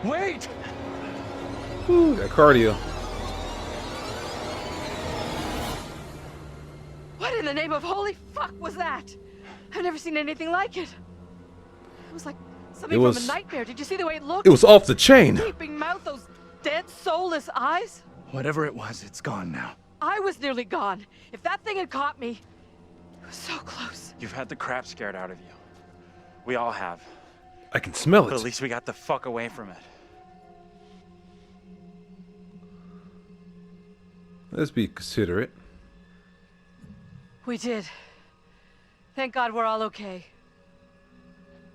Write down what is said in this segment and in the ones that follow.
Wait! Whew, that cardio. What in the name of holy fuck was that? I've never seen anything like it. It was like something from a nightmare. Did you see the way it looked? It was off the chain. Gaping mouth, those dead, soulless eyes. Whatever it was, it's gone now. I was nearly gone. If that thing had caught me, it was so close. You've had the crap scared out of you. We all have. I can smell But at it. least we got the fuck away from it. Let's be considerate. We did. Thank God we're all okay.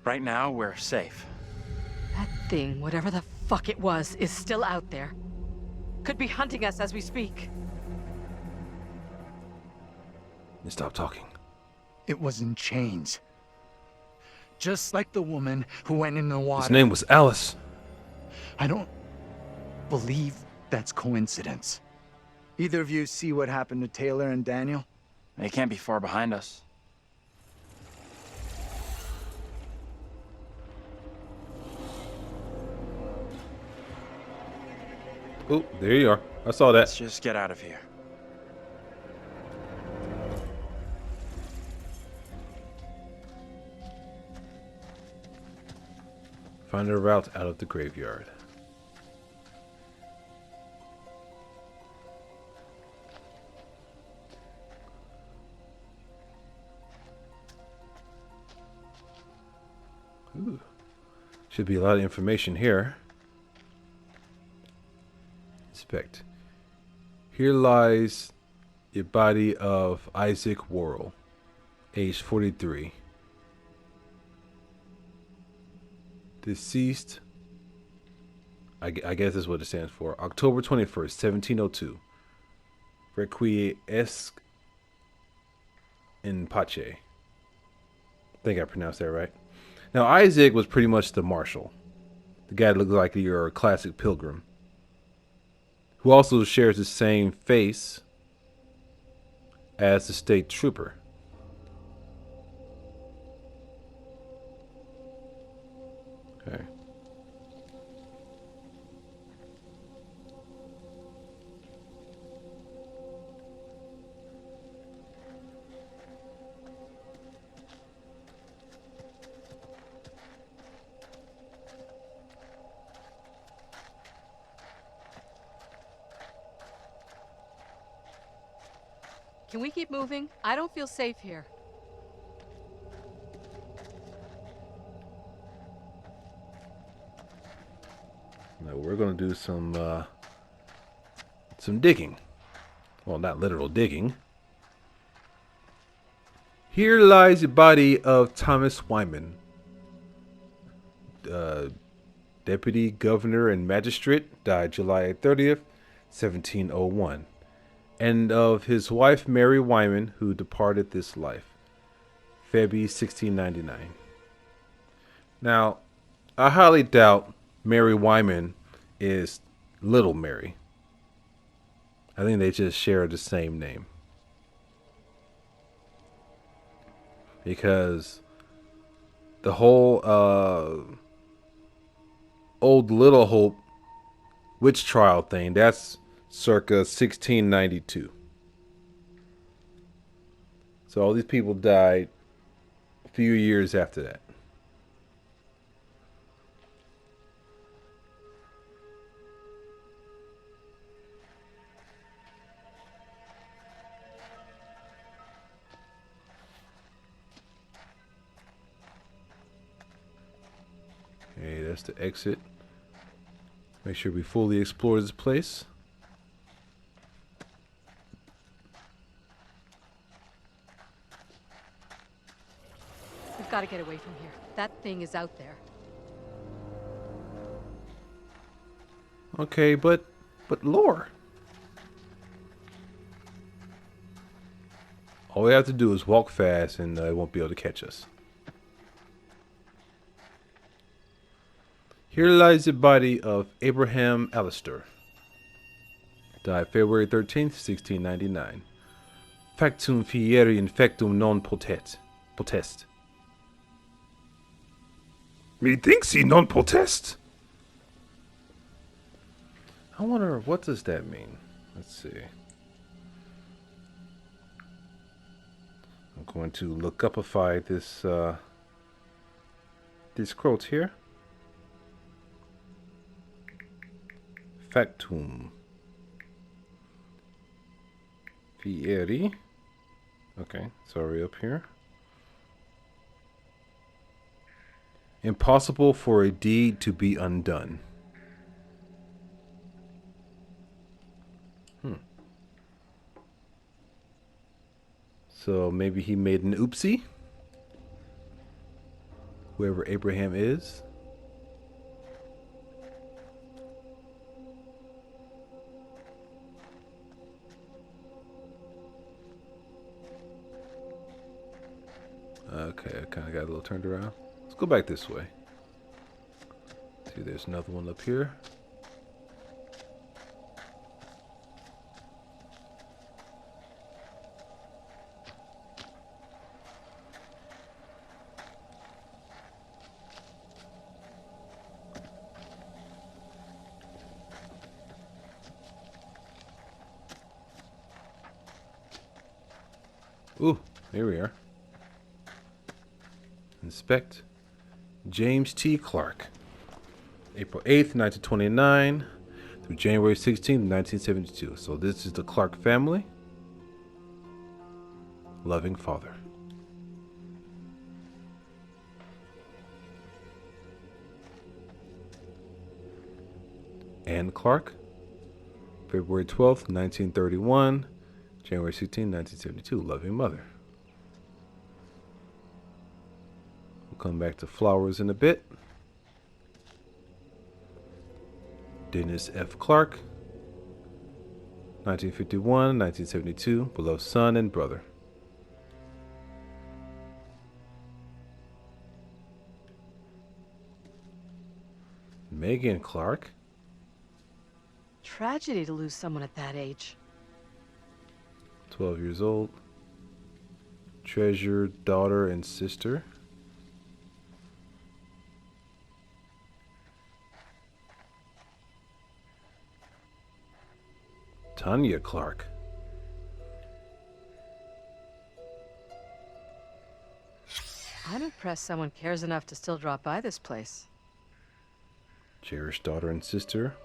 Right now, we're safe. That thing, whatever the fuck it was, is still out there. Could be hunting us as we speak. Stop talking. It was in chains. Just like the woman who went in the water. His name was Alice. I don't believe that's coincidence. Either of you see what happened to Taylor and Daniel? They can't be far behind us. Oh, there you are. I saw that. Let's just get out of here. Find a route out of the graveyard. Ooh. Should be a lot of information here. Inspect. Here lies the body of Isaac Worrell, age 43. Deceased, I guess that's what it stands for. October 21st, 1702. Requiesce in Pace. I think I pronounced that right. Now, Isaac was pretty much the marshal. The guy that looked like your classic pilgrim. Who also shares the same face as the state trooper. Okay. Can we keep moving? I don't feel safe here. Now we're gonna do some digging. Well, not literal digging. Here lies the body of Thomas Wyman, deputy governor and magistrate, died July 30th, 1701, and of his wife Mary Wyman, who departed this life, February 1699. Now, I highly doubt Mary Wyman is Little Mary. I think they just share the same name. Because the whole old Little Hope witch trial thing, that's circa 1692. So all these people died a few years after that. Okay, that's the exit. Make sure we fully explore this place. We've got to get away from here. That thing is out there. Okay, but lore. All we have to do is walk fast and it won't be able to catch us. Here lies the body of Abraham Allister. Died February 13th, 1699. Factum fieri infectum non potest. Methinks he non potest. I wonder, what does that mean? Let's see. I'm going to look upify this, these quotes here. Factum. Fieri. Okay, sorry, up here. Impossible for a deed to be undone. So maybe he made an oopsie. Whoever Abraham is. Okay, I kind of got a little turned around. Let's go back this way. See, there's another one up here. Ooh, here we are. Inspect. James T. Clark. April 8th, 1929 through January 16th, 1972. So this is the Clark family. Loving father. Anne Clark. February 12th, 1931. January 16th, 1972. Loving mother. We'll come back to flowers in a bit. Dennis F. Clark. 1951, 1972. Beloved son and brother. Megan Clark. Tragedy to lose someone at that age. 12 years old. Treasured daughter and sister. Tanya Clark. I'm impressed someone cares enough to still drop by this place. Cherished daughter and sister.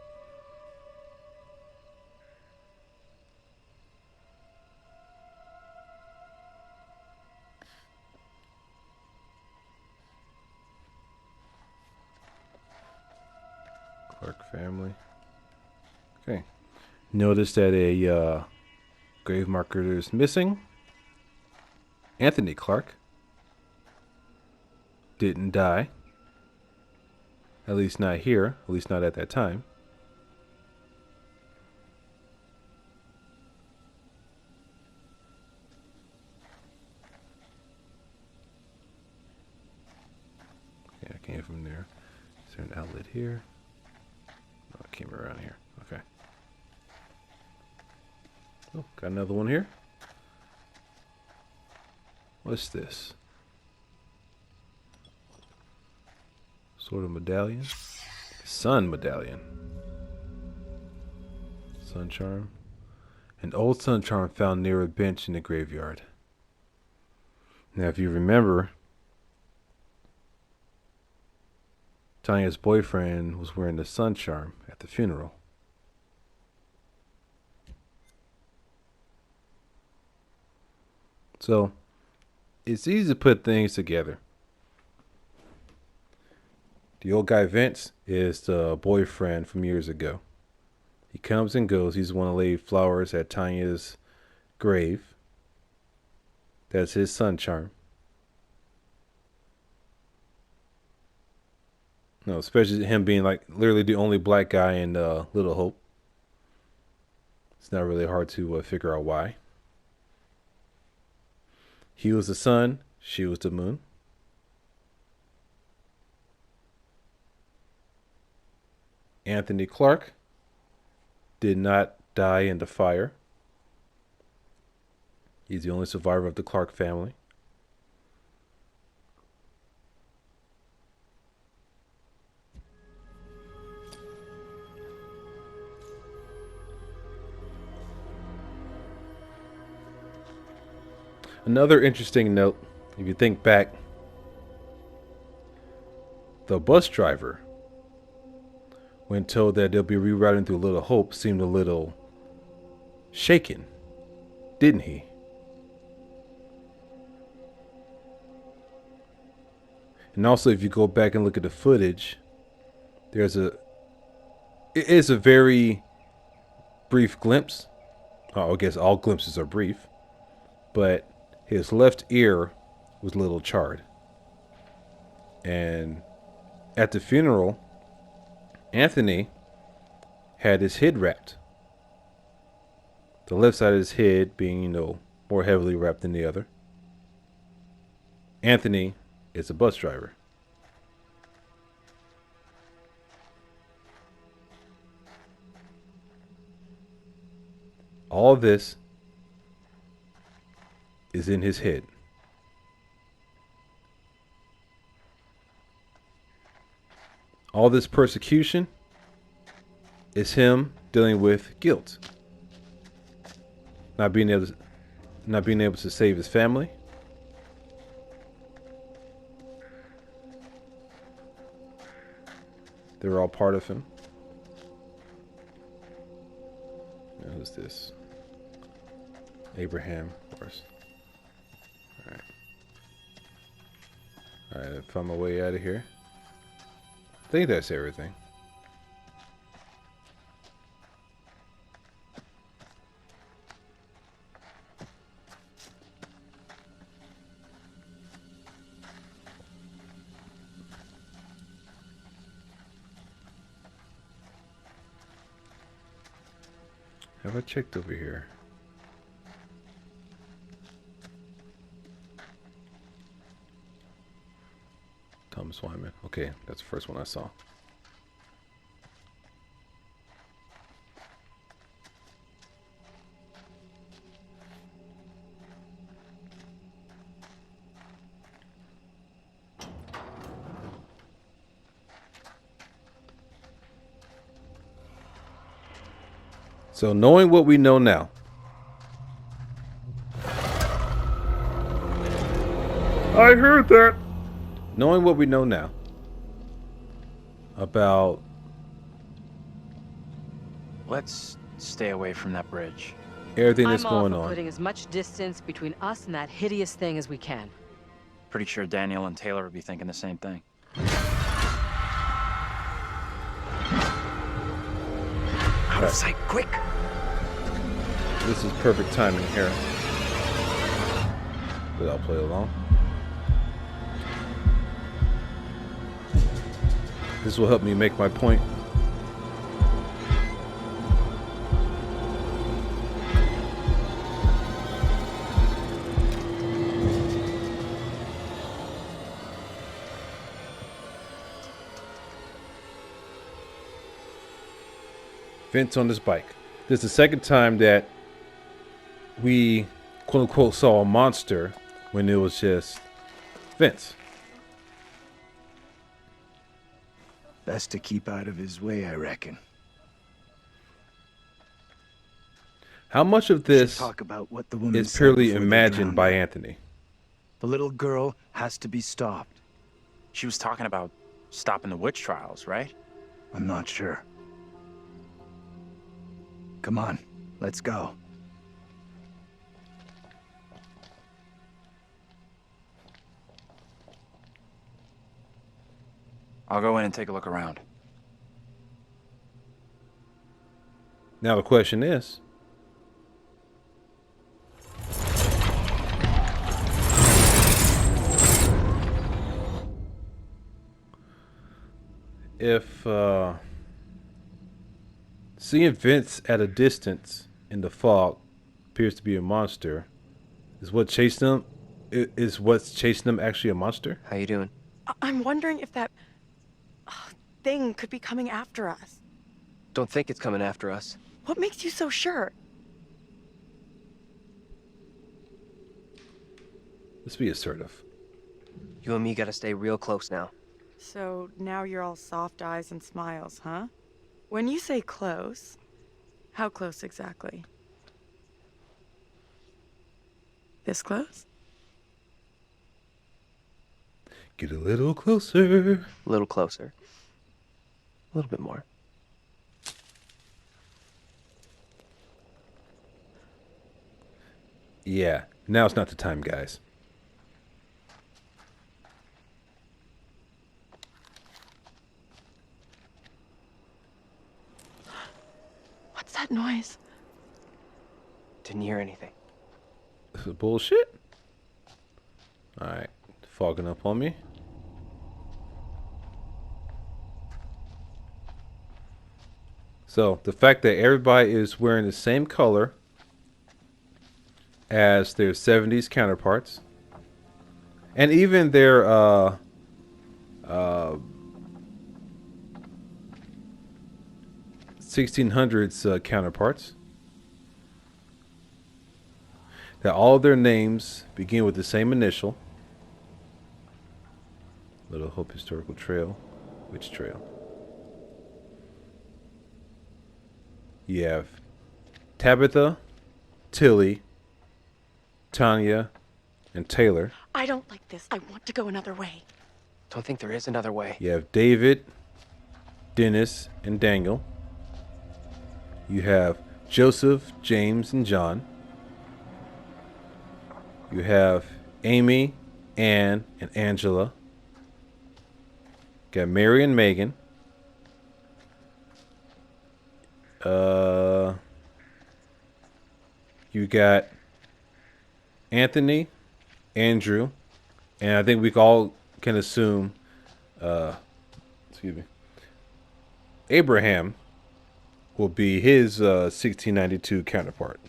Clark family. Okay. Notice that a grave marker is missing. Anthony Clark didn't die. At least not here. At least not at that time. Okay, I came from there. Is there an outlet here? No, I came around here. Okay. Oh, got another one here. What's this? Sort of medallion. Sun medallion. Sun charm. An old sun charm found near a bench in the graveyard. Now, if you remember, Tanya's boyfriend was wearing the sun charm at the funeral. So, it's easy to put things together. The old guy Vince is the boyfriend from years ago. He comes and goes. He's the one to lay flowers at Tanya's grave. That's his sun charm. No, especially him being like literally the only black guy in Little Hope. It's not really hard to figure out why. He was the sun, she was the moon. Anthony Clark did not die in the fire. He's the only survivor of the Clark family. Another interesting note, if you think back, the bus driver, when told that they'll be rerouting through Little Hope, seemed a little shaken, didn't he? And also, if you go back and look at the footage, it is a very brief glimpse. Oh, I guess all glimpses are brief, but his left ear was a little charred. And at the funeral, Anthony had his head wrapped. The left side of his head being, more heavily wrapped than the other. Anthony is a bus driver. All of this is in his head. All this persecution is him dealing with guilt. Not being able to save his family. They're all part of him. Now, who's this? Abraham, of course. Alright. Alright, I found my way out of here. I think that's everything. Have I checked over here? Thomas Wyman. Okay, that's the first one I saw. So knowing what we know now, I heard that. Knowing what we know now about... Let's stay away from that bridge. everything that's I'm all going for on. putting as much distance between us and that hideous thing as we can. Pretty sure Daniel and Taylor would be thinking the same thing. Out of sight, quick! This is perfect timing here. But I'll play along. This will help me make my point. Vince on this bike. This is the second time that we quote unquote saw a monster when it was just Vince. Best to keep out of his way, I reckon. How much of this Talk about what the woman is said purely before they imagined drowned by her. Anthony? The little girl has to be stopped. She was talking about stopping the witch trials, right? I'm not sure. Come on, let's go. I'll go in and take a look around. Now the question is, if seeing Vince at a distance in the fog appears to be a monster, is what's chasing them actually a monster? How you doing? I'm wondering if that thing could be coming after us. Don't think it's coming after us. What makes you so sure? Let's be assertive. You and me gotta stay real close now. So now you're all soft eyes and smiles, huh? When you say close, how close exactly? This close? Get a little closer. A little closer. A little bit more. Yeah, now's not the time, guys. What's that noise? Didn't hear anything. This is bullshit. Alright, fogging up on me. So, the fact that everybody is wearing the same color as their 70s counterparts, and even their 1600s counterparts, that all their names begin with the same initial. Little Hope Historical Trail. Which trail? You have Tabitha, Tilly, Tanya, and Taylor. I don't like this. I want to go another way. Don't think there is another way. You have David, Dennis, and Daniel. You have Joseph, James, and John. You have Amy, Anne, and Angela. You got Mary and Megan. You got Anthony, Andrew, and I think we all can assume, excuse me, Abraham will be his 1692 counterpart.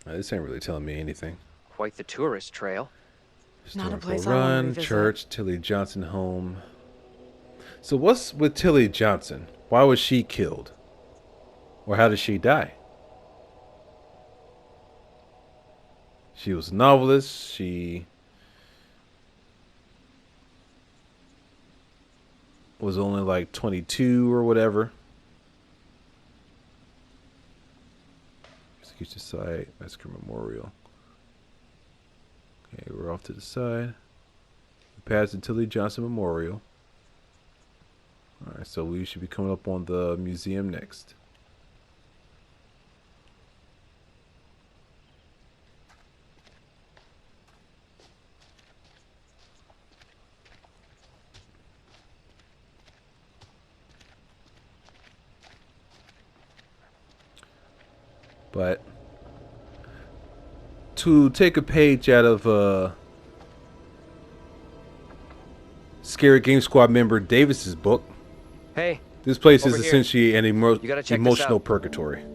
This ain't really telling me anything. Quite the tourist trail. Not a Historical place I wanna Run, revisit. Church, Tilly Johnson home. So what's with Tilly Johnson? Why was she killed? Or how did she die? She was a novelist. She was only like 22 or whatever. Execution site, Massacre Memorial. Okay, we're off to the side. We passed the Tilly Johnson Memorial. Alright, so we should be coming up on the museum next. But to take a page out of Scary Game Squad member Davis's book, Hey, this place is over here. essentially an You gotta check this emotional out. purgatory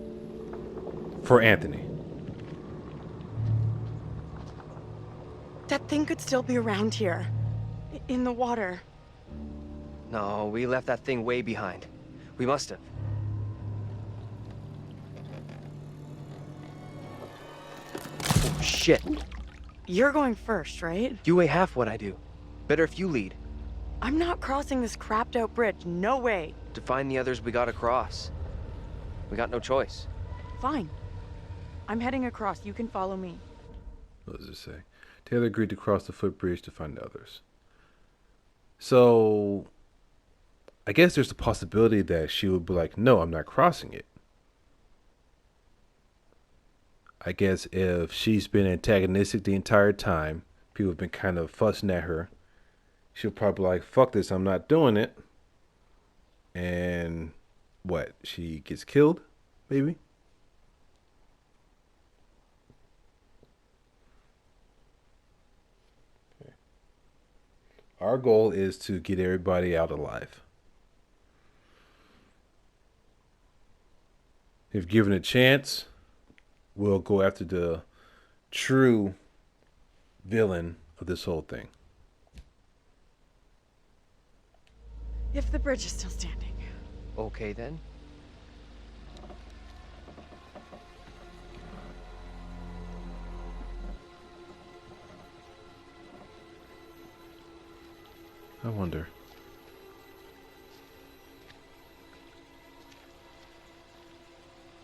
for Anthony. That thing could still be around here. In the water. no, we left that thing way behind. We must have. Oh, shit. You're going first, right? You weigh half what I do. Better if you lead. I'm not crossing this crapped out bridge. No way. To find the others we gotta cross. We got no choice. Fine. I'm heading across. You can follow me. What does it say? Taylor agreed to cross the footbridge to find others. So, I guess there's a possibility that she would be like, no, I'm not crossing it. I guess if she's been antagonistic the entire time, people have been kind of fussing at her, she'll probably be like, fuck this, I'm not doing it. And what? She gets killed? Maybe? Okay. Our goal is to get everybody out alive. If given a chance, we'll go after the true villain of this whole thing. If the bridge is still standing. Okay then. I wonder.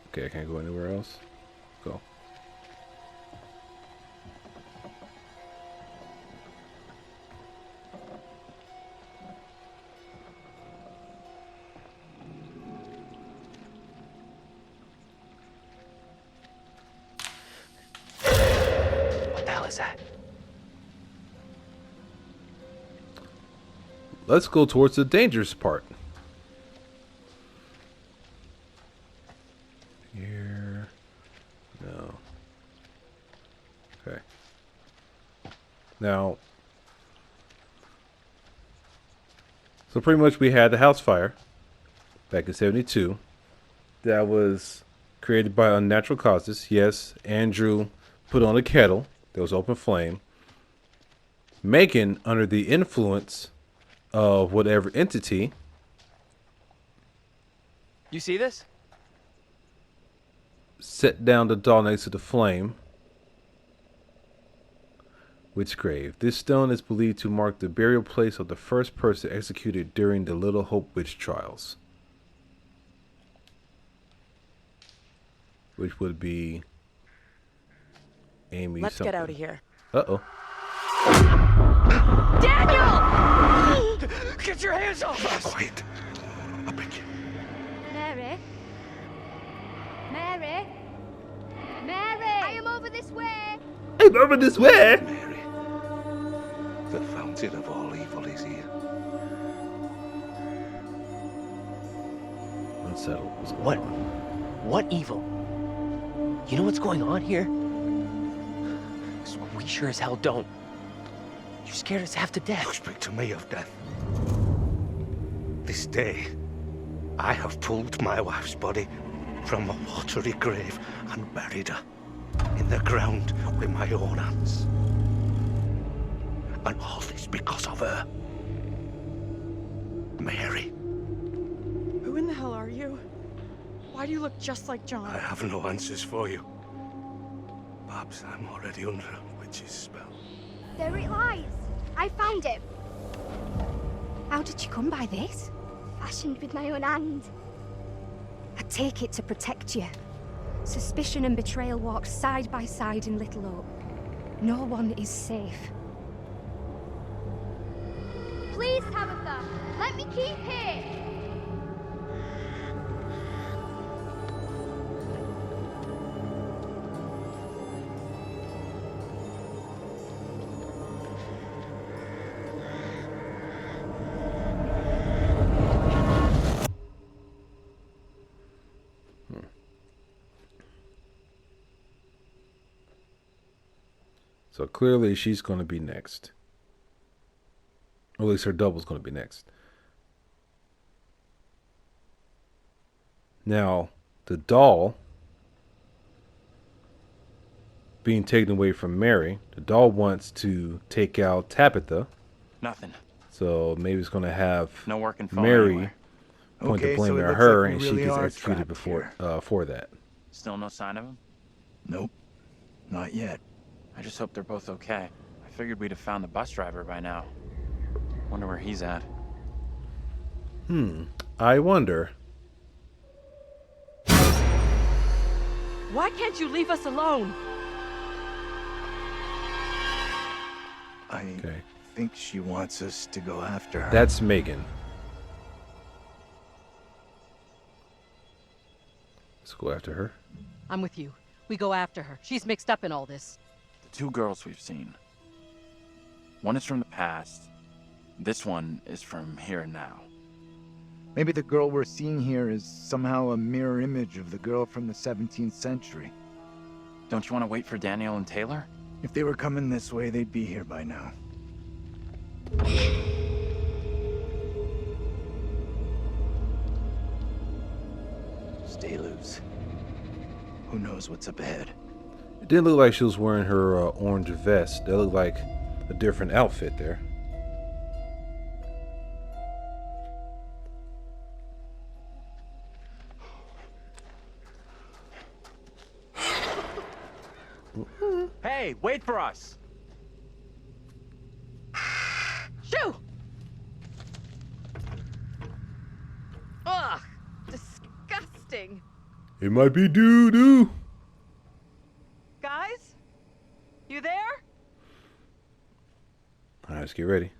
Okay, I can't go anywhere else. Go. is that? Let's go towards the dangerous part. Here. No. Okay. Now. So pretty much we had the house fire back in 72. That was created by unnatural causes. Yes, Andrew put on a kettle. There was open flame. Megan, under the influence of whatever entity. You see this? Set down the doll next to the flame. Witch grave. This stone is believed to mark the burial place of the first person executed during the Little Hope witch trials. Which would be Amy. Let's something. get out of here. Uh-oh. Daniel! Get your hands off us! Quiet. I beg you. Mary? Mary? Mary! I am over this way! I'm over this way! Mary, the fountain of all evil is here. Unsettled. What's going What? on? What evil? You know what's going on here? We sure as hell don't. You scared us half to You death. speak to me of death. This day, I have pulled my wife's body from a watery grave and buried her in the ground with my own hands. And all this because of her. Mary, Who in the hell are you? Why do you look just like John? I have no answers for you. Perhaps I'm already under a witch's spell. There it lies. I found it. How did you come by this? Fashioned with my own hand. I take it to protect you. Suspicion and betrayal walk side by side in Little Hope. No one is safe. Please, Tabitha, let me keep here. So clearly she's going to be next. Or at least her double's going to be next. Now, the doll being taken away from Mary, the doll wants to take out Tabitha. Nothing. So maybe it's going to have No working phone Mary anywhere. point Okay, the blame so it at looks her, like we and really she gets are executed trapped before here. for that. Still no sign of him? Nope. Not yet. I just hope they're both okay. I figured we'd have found the bus driver by now. Wonder where he's at. I wonder. Why can't you leave us alone? I Okay. think she wants us to go after her. That's Megan. Let's go after her. I'm with you. We go after her. She's mixed up in all this. The two girls we've seen. One is from the past. This one is from here and now. Maybe the girl we're seeing here is somehow a mirror image of the girl from the 17th century. Don't you want to wait for Daniel and Taylor? If they were coming this way, they'd be here by now. Stay loose. Who knows what's up ahead? It didn't look like she was wearing her orange vest. That looked like a different outfit there. Hey, wait for us! Shoo! Ugh! Disgusting! It might be doo-doo. Guys? You there? All right, let's get ready.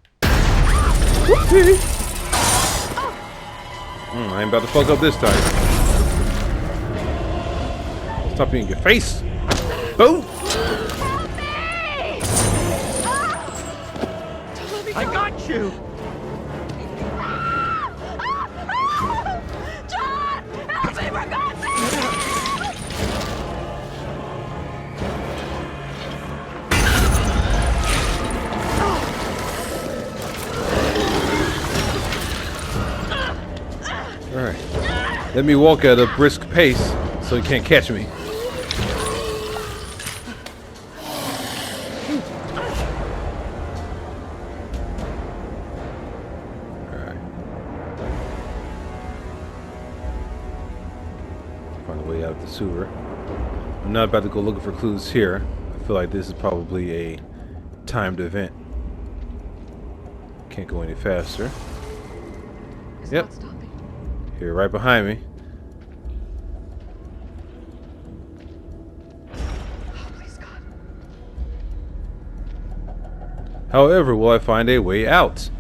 I ain't about to fuck up this time. Stop being in your face. Boom. Help me! you! John! Help me, for God's sake! Alright. Let me walk at a brisk pace so he can't catch me. Alright. Find a way out of the sewer. I'm not about to go looking for clues here. I feel like this is probably a timed event. Can't go any faster. It's Yep. not stopping. Here, right behind me. Oh, please, God. However, will I find a way out?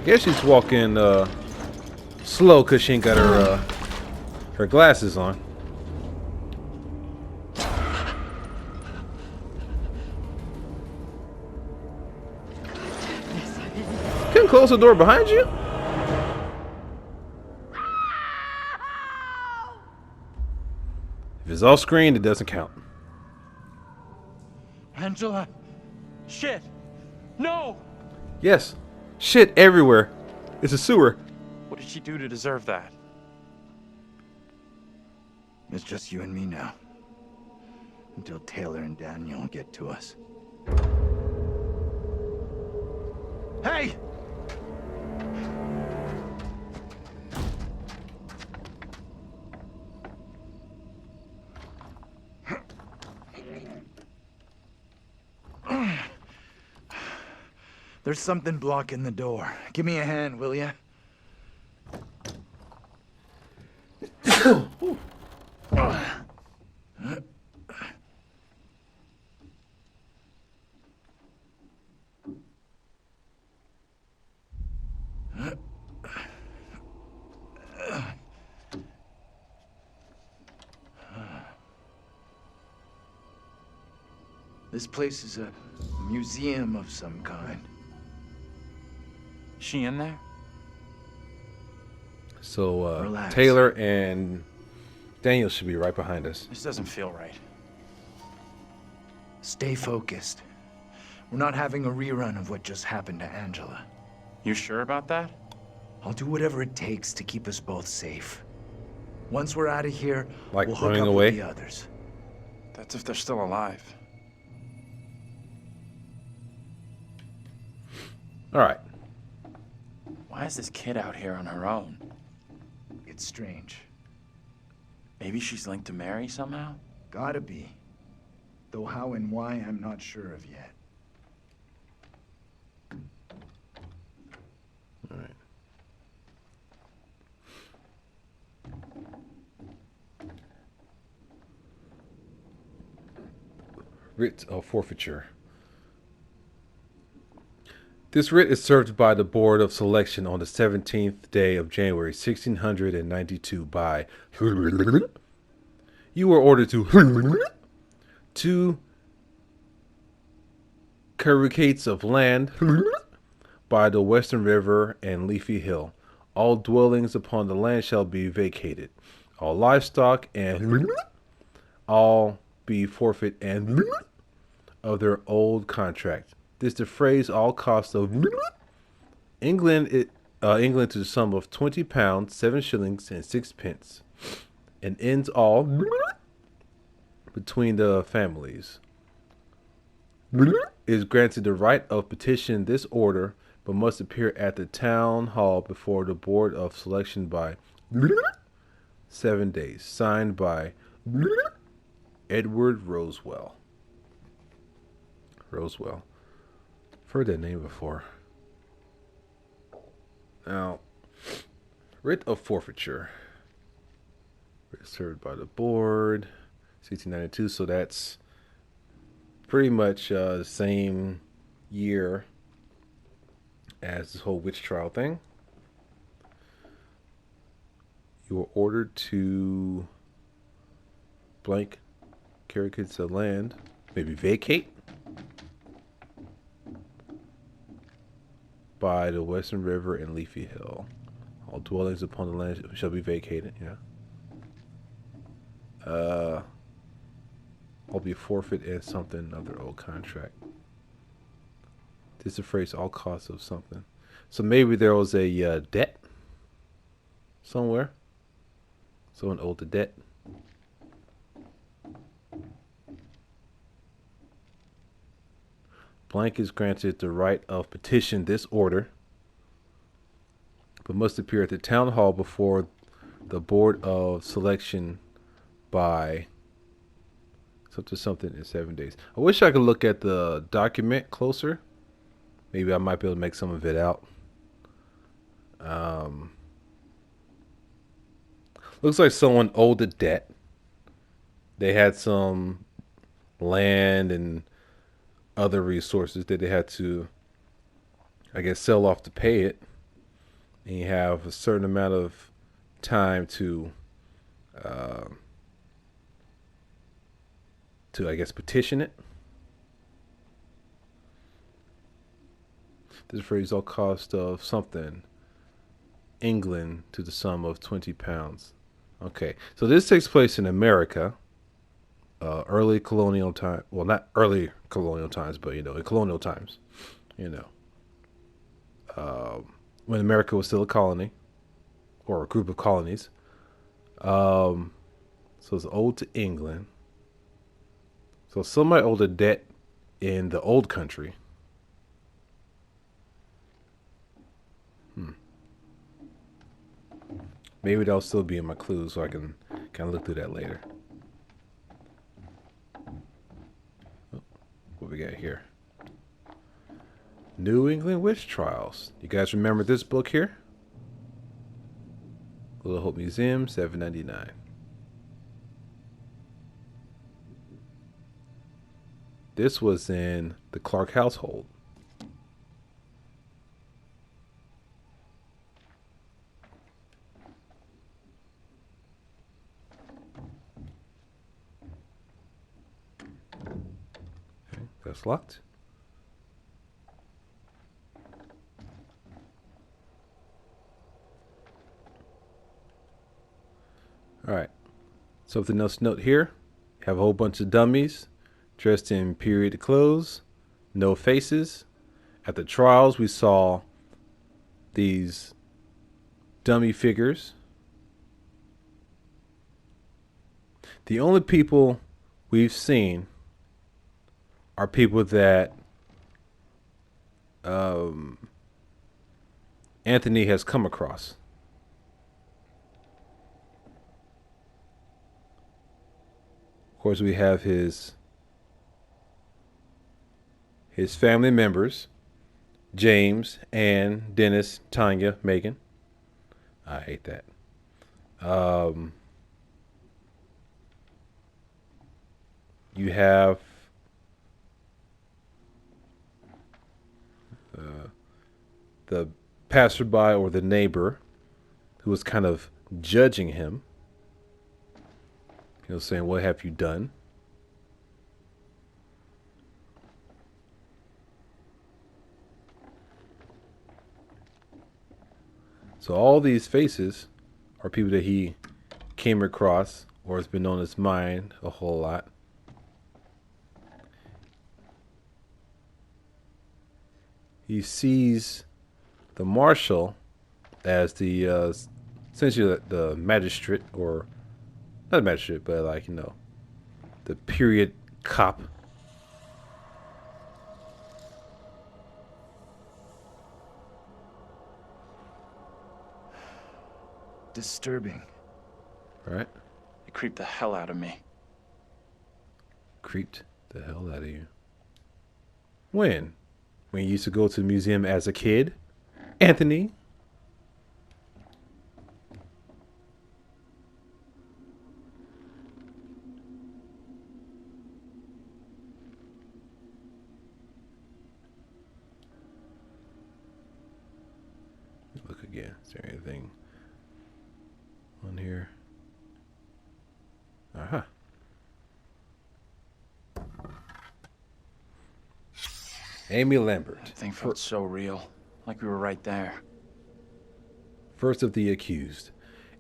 Guess she's walking slow because she ain't got her glasses on. Can close the door behind you? If it's all screened, it doesn't count. Angela! Shit! No! Yes. Shit everywhere. It's a sewer. What did she do to deserve that? It's just you and me now. Until Taylor and Daniel get to us. Hey! There's something blocking the door. Give me a hand, will ya? This place is a museum of some kind. She in there? So, Relax. Taylor and Daniel should be right behind us. This doesn't feel right. Stay focused. We're not having a rerun of what just happened to Angela. You sure about that? I'll do whatever it takes to keep us both safe. Once we're out of here, Like we'll hook running up away? with the others. That's if they're still alive. Alright. Why is this kid out here on her own? It's strange. Maybe she's linked to Mary somehow? Gotta be. Though how and why, I'm not sure of yet. Alright. Writ of forfeiture. This writ is served by the Board of Selection on the 17th day of January, 1692 by... You were ordered to... 2 carucates of land by the Western River and Leafy Hill. All dwellings upon the land shall be vacated. All livestock and all be forfeit and of their old contract. This the phrase all costs of England England to the sum of £20, 7 shillings and 6 pence, and ends all between the families. Is granted the right of petition this order, but must appear at the town hall before the Board of Selection by 7 days. Signed by Edward Rosewell. Rosewell. I've heard that name before. Now, writ of forfeiture. Writ served by the board. 1692, so that's pretty much the same year as this whole witch trial thing. You were ordered to blank characters of land. Maybe vacate by the Western River and Leafy Hill. All dwellings upon the land shall be vacated. Yeah. I'll be forfeit and something of their old contract. This is the phrase all costs of something. So maybe there was a debt somewhere. Someone owed the debt. Blank is granted the right of petition this order, but must appear at the town hall before the board of selection by something in 7 days. I wish I could look at the document closer. Maybe I might be able to make some of it out. Looks like someone owed a debt. They had some land and other resources that they had to, I guess, sell off to pay it. And you have a certain amount of time to I guess, petition it. This phrase all cost of something. England to the sum of 20 pounds. Okay, so this takes place in America, early colonial time. Well, not early colonial times, but in colonial times. When America was still a colony, or a group of colonies. So it's owed to England. So somebody owed a debt in the old country. Maybe that'll still be in my clues, so I can kind of look through that later. Oh, what we got here? New England Witch Trials. You guys remember this book here? Little Hope Museum, $7.99. This was in the Clark household. Okay, that's locked. All right. Something else to note here. Have a whole bunch of dummies dressed in period clothes, no faces. At the trials, we saw these dummy figures. The only people we've seen are people that Anthony has come across. Of course, we have his family members, James, Ann, Dennis, Tanya, Megan. I hate that. You have the passerby or the neighbor who was kind of judging him. He was saying, "What have you done?" So all these faces are people that he came across or has been on his mind a whole lot. He sees the marshal as the essentially the magistrate, or not a magistrate, but the period cop. Disturbing. Right? It creeped the hell out of me. Creeped the hell out of you. When? When you used to go to the museum as a kid? Anthony? Look again. Is there anything on here? Aha. Amy Lambert. The thing felt so real, like we were right there. First of the accused.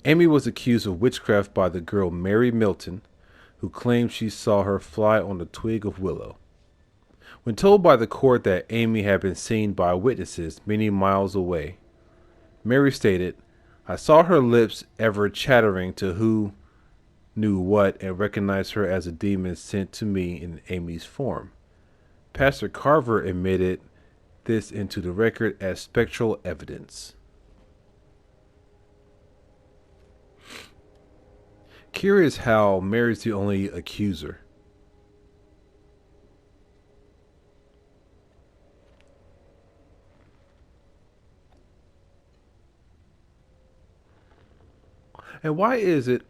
Amy was accused of witchcraft by the girl Mary Milton, who claimed she saw her fly on a twig of willow. When told by the court that Amy had been seen by witnesses many miles away, Mary stated, "I saw her lips ever chattering to who knew what and recognized her as a demon sent to me in Amy's form." Pastor Carver admitted this into the record as spectral evidence. Curious how Mary's the only accuser. And why is it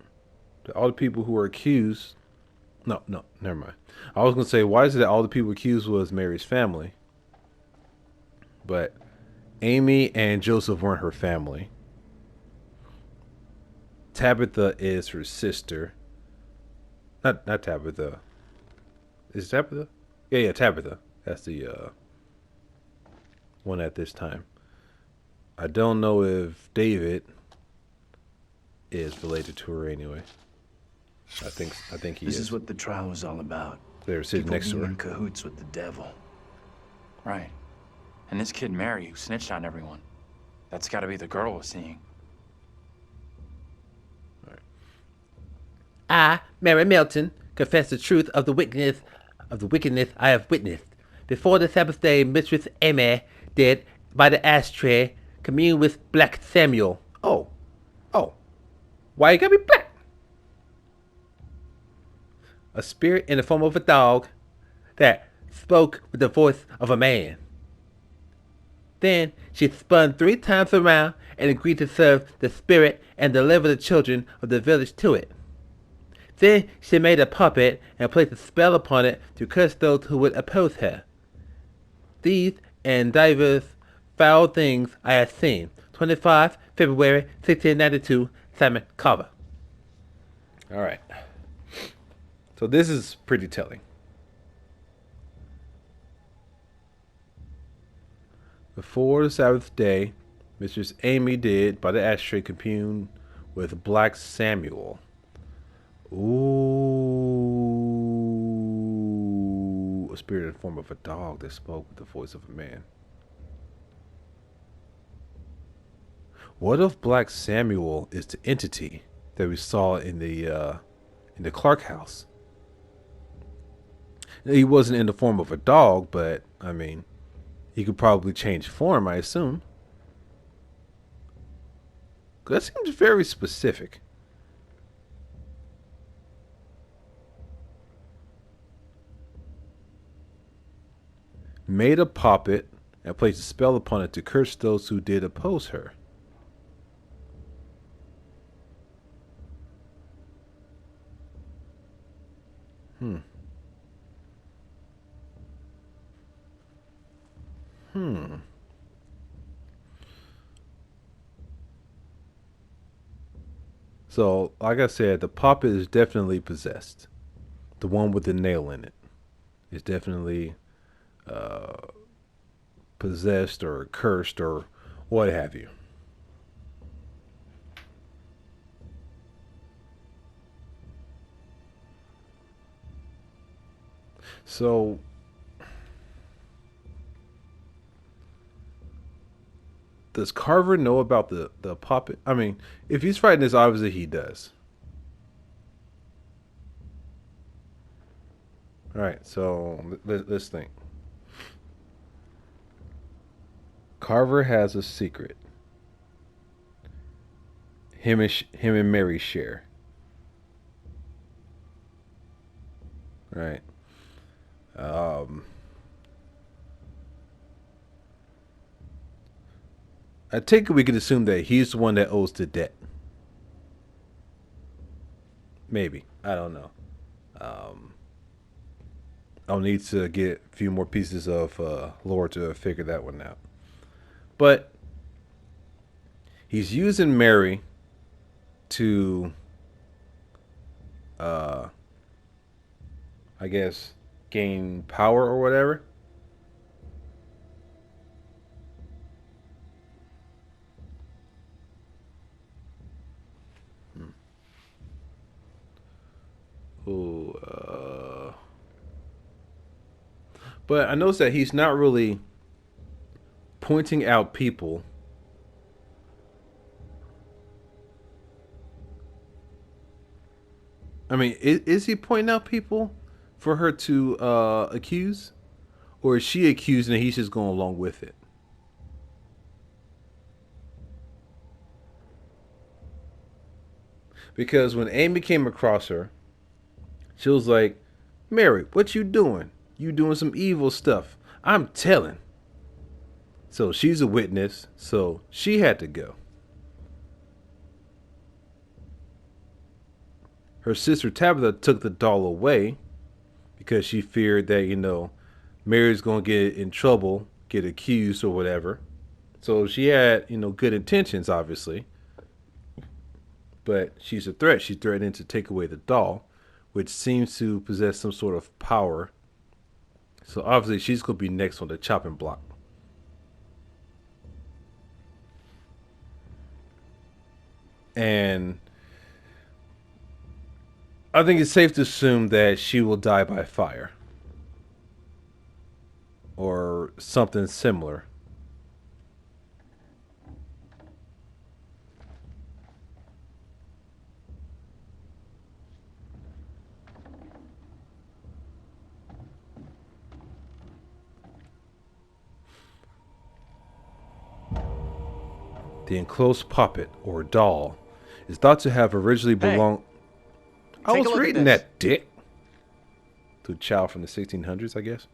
that all the people who are accused... No, never mind. I was going to say, why is it that all the people accused was Mary's family? But Amy and Joseph weren't her family. Tabitha is her sister. Not Tabitha. Is it Tabitha? Yeah, Tabitha. That's the one at this time. I don't know if David is related to her anyway. I think he is. This is what the trial was all about. They're sitting People next to being her. in cahoots with the devil. Right. And this kid Mary who snitched on everyone. That's gotta be the girl we're seeing. I, Mary Milton, confess the truth of the wickedness I have witnessed. Before the Sabbath day, Mistress Amy did, by the ashtray, commune with Black Samuel. Oh. Why you gotta be black? A spirit in the form of a dog that spoke with the voice of a man. Then she spun 3 times around and agreed to serve the spirit and deliver the children of the village to it. Then she made a puppet and placed a spell upon it to curse those who would oppose her. These and divers foul things I have seen. 25 February 1692, Simon Carver. All right. So this is pretty telling. Before the Sabbath day, Mistress Amy did, by the ashtray, commune with Black Samuel. Ooh. A spirit in the form of a dog that spoke with the voice of a man. What if Black Samuel is the entity that we saw in the Clark house? He wasn't in the form of a dog, but I mean, he could probably change form, I assume. That seems very specific. Made a puppet and placed a spell upon it to curse those who did oppose her. So, like I said, the puppet is definitely possessed. The one with the nail in it is definitely possessed or cursed or what have you. So, does Carver know about the puppet? I mean, if he's writing this, obviously he does. All right, so let's think. Carver has a secret. Him and Mary share. Right. I think we could assume that he's the one that owes the debt. Maybe. I don't know. I'll need to get a few more pieces of lore to figure that one out. But he's using Mary to, I guess, gain power or whatever. Ooh, but I noticed that he's not really pointing out people. I mean, is he pointing out people for her to accuse? Or is she accusing and he's just going along with it? Because when Amy came across her, she was like, Mary, what you doing? You doing some evil stuff. I'm telling. So she's a witness, so she had to go. Her sister Tabitha took the doll away because she feared that, Mary's going to get in trouble, get accused or whatever. So she had, good intentions, obviously. But she's a threat. She's threatening to take away the doll, which seems to possess some sort of power. So obviously she's going to be next on the chopping block. And I think it's safe to assume that she will die by fire. Or something similar. The enclosed puppet, or doll, is thought to have originally belonged... I was reading that, dick. To a child from the 1600s, I guess.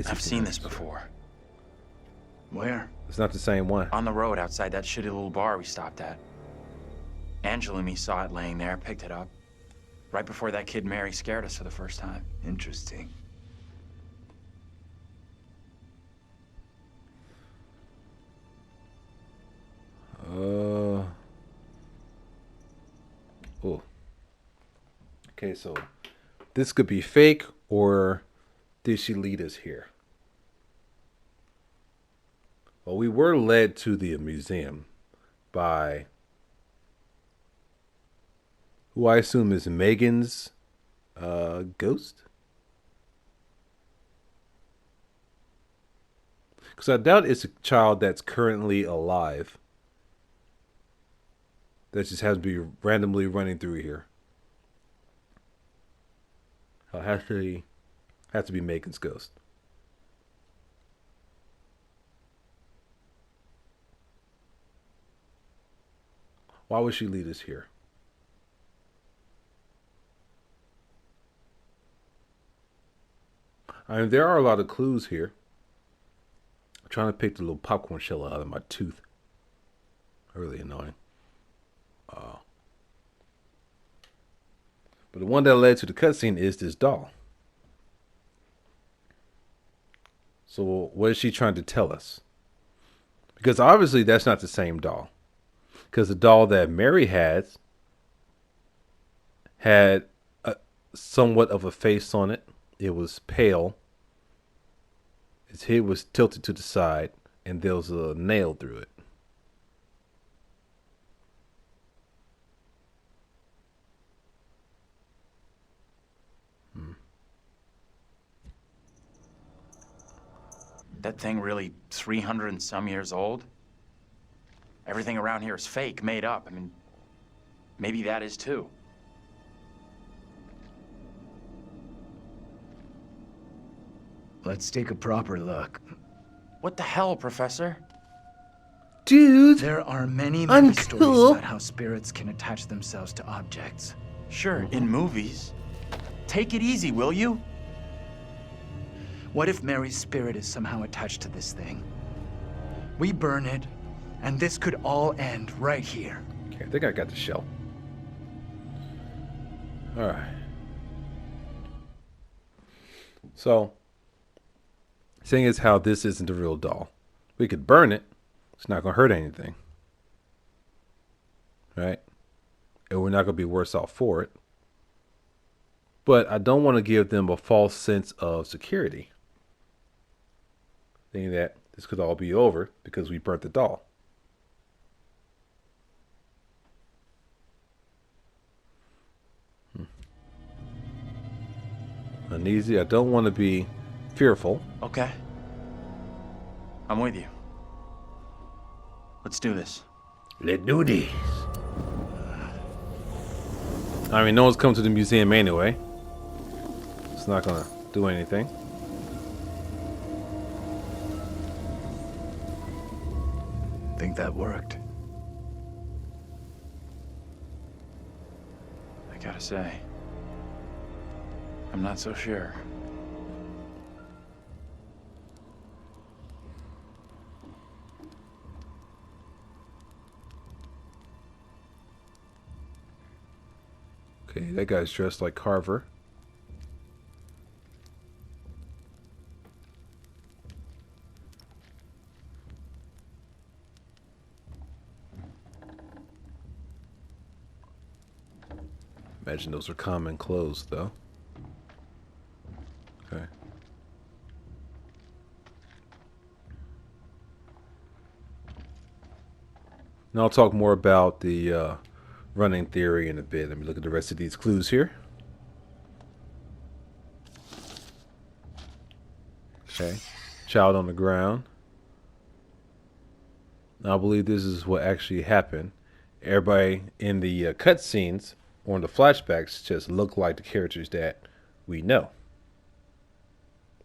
I've seen this before. Where? It's not the same one. On the road outside that shitty little bar we stopped at. Angela and me saw it laying there, picked it up. Right before that kid Mary scared us for the first time. Interesting. Oh. Okay, so this could be fake, or did she lead us here? Well, we were led to the museum by who I assume is Megan's ghost. Because I doubt it's a child that's currently alive. That just has to be randomly running through here. So it has to be Megan's ghost. Why would she lead us here? I mean, there are a lot of clues here. I'm trying to pick the little popcorn shell out of my tooth. Really annoying. But the one that led to the cutscene is this doll. So what is she trying to tell us? Because obviously that's not the same doll. Because the doll that Mary had somewhat of a face on it. It was pale. Its head was tilted to the side, and there was a nail through it. That thing really 300 and some years old? Everything around here is fake, made up. I mean, maybe that is too. Let's take a proper look. What the hell, Professor? Dude, There are many uncool. stories about how spirits can attach themselves to objects. Sure, in movies. Take it easy, will you? What if Mary's spirit is somehow attached to this thing? We burn it, and this could all end right here. Okay, I think I got the shell. Alright. So, seeing as how this isn't a real doll, we could burn it. It's not going to hurt anything. Right? And we're not going to be worse off for it. But I don't want to give them a false sense of security. Thinking that this could all be over because we burnt the doll. uneasy. I don't want to be fearful. Okay. I'm with you. Let's do this. Let's do this. I mean, no one's come to the museum anyway. It's not gonna do anything. Think that worked? I gotta say, I'm not so sure. Okay, that guy's dressed like Carver. Imagine those are common clothes, though. Okay. Now I'll talk more about the running theory in a bit. Let me look at the rest of these clues here. Okay. Child on the ground. Now I believe this is what actually happened. Everybody in the cutscenes or in the flashbacks just look like the characters that we know.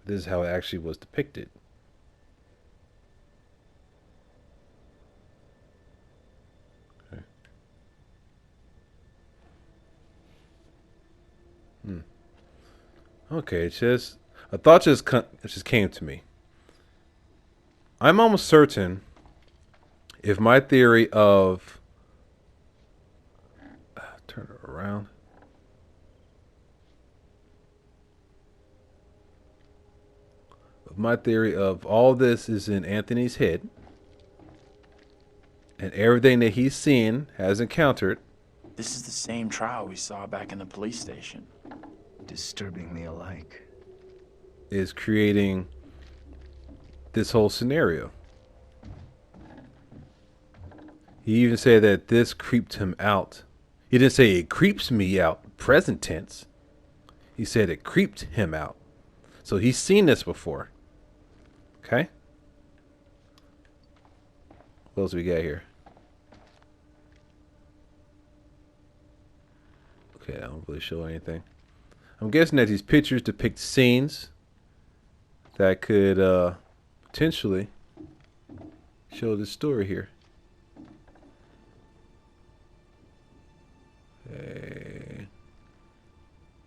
This is how it actually was depicted. Okay. Okay, it's just a thought just came to me. I'm almost certain if my theory of turn it around. My theory of all this is in Anthony's head, and everything that he's seen, has encountered. This is the same trial we saw back in the police station. Disturbingly alike. Is creating this whole scenario. He even said that this creeped him out. He didn't say it creeps me out, present tense. He said it creeped him out. So he's seen this before. Okay? What else we got here? Okay, I don't really show anything. I'm guessing that these pictures depict scenes that could potentially show this story here. Okay.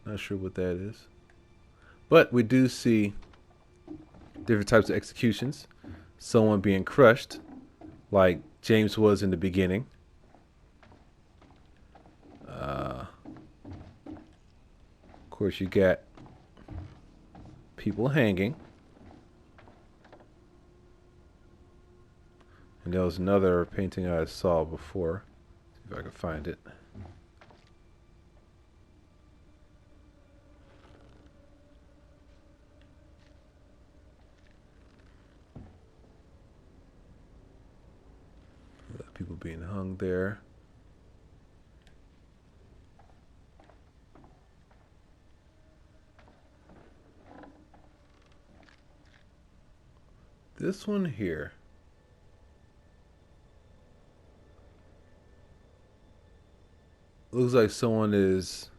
Not sure what that is. But we do see different types of executions. Someone being crushed, like James was in the beginning. Of course, you got people hanging. And there was another painting I saw before. See if I can find it. People being hung there. This one here. Looks like someone is...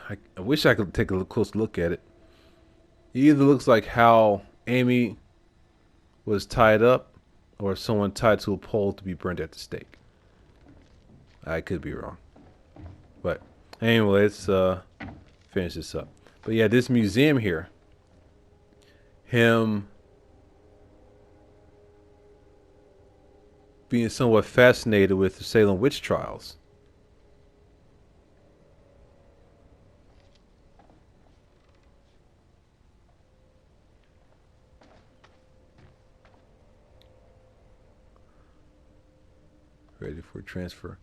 I wish I could take a close look at it. It either looks like how Amy was tied up, or someone tied to a pole to be burned at the stake. I could be wrong. But anyway, let's finish this up. But yeah, this museum here, him being somewhat fascinated with the Salem witch trials. Ready for transfer.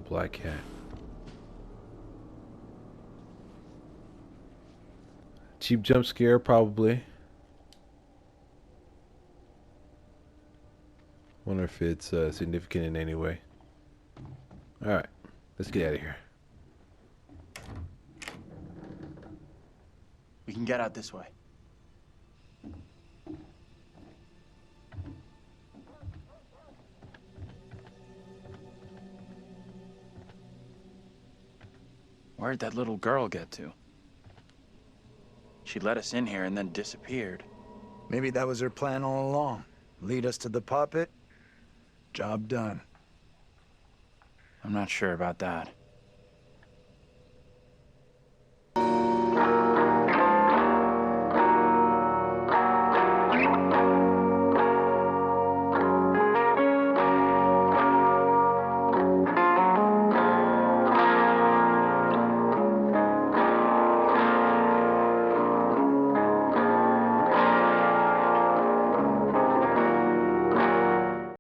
Black cat. Cheap jump scare, probably. Wonder if it's significant in any way. Alright. Let's get out of here. We can get out this way. Where'd that little girl get to? She let us in here and then disappeared. Maybe that was her plan all along. Lead us to the puppet. Job done. I'm not sure about that.